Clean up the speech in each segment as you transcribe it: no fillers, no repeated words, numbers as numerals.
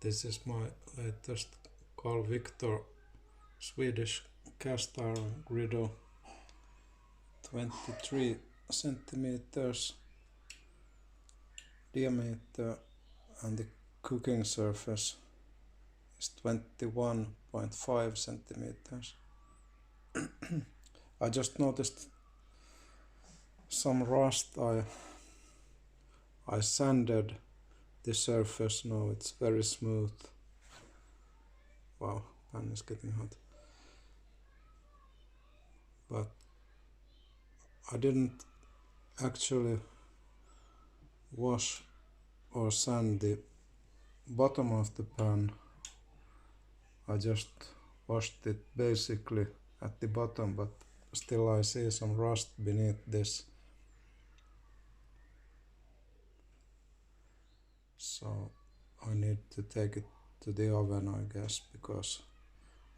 This is my latest Carl Victor Swedish cast iron griddle, 23 centimeters diameter, and the cooking surface is 21.5 centimeters. I just noticed some rust. I sanded the surface. Now it's very smooth. Wow, pan is getting hot. But I didn't actually wash or sand the bottom of the pan. I just washed it basically at the bottom, but still I see some rust beneath this. So I need to take it to the oven, I guess, because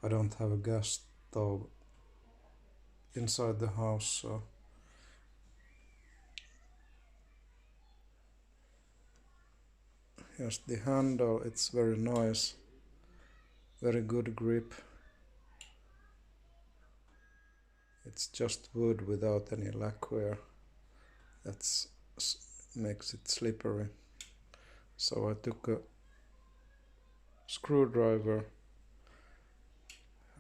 I don't have a gas stove inside the house. So here's the handle. It's very nice, very good grip. It's just wood without any lacquer. That makes it slippery. So I took a screwdriver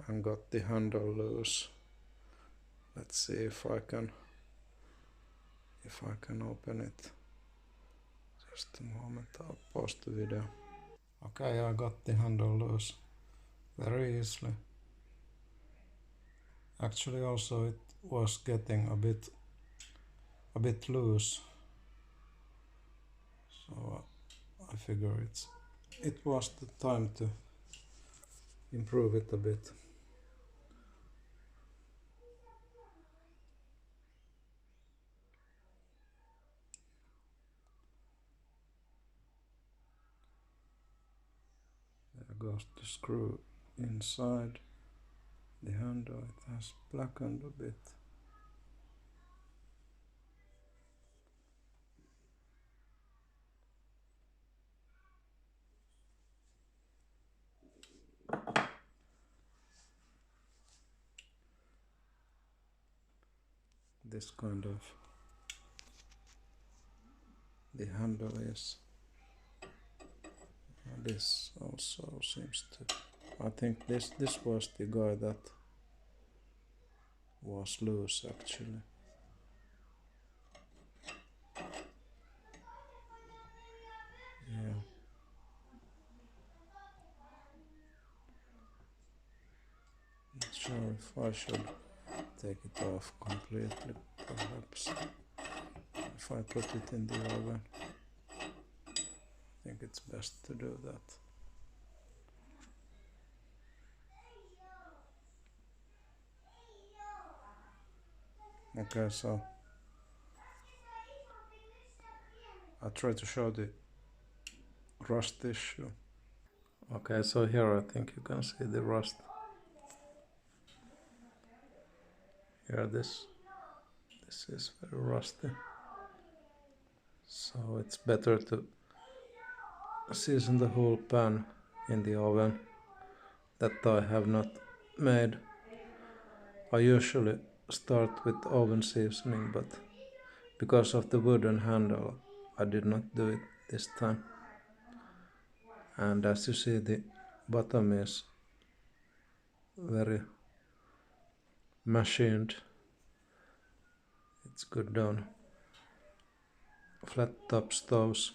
and got the handle loose. Let's see if I can open it. Just a moment, I'll pause the video. Okay, I got the handle loose very easily. Actually, also it was getting a bit loose. So I figure it was the time to improve it a bit. There goes the screw inside the handle. It has blackened a bit. This kind of the handle is. This also seems to. I think this was the guy that was loose actually. Yeah. Not sure if I should take it off completely, perhaps. If I put it in the oven, I think it's best to do that. Okay, so I try to show the rust issue. Okay, so here I think you can see the rust. Here this is very rusty. So it's better to season the whole pan in the oven. That I have not made. I usually start with oven seasoning, but because of the wooden handle I did not do it this time. And as you see, the bottom is very machined. It's good on flat top stoves.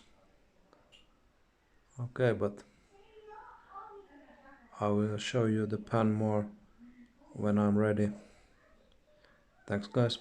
Okay, but I will show you the pan more when I'm ready. Thanks guys.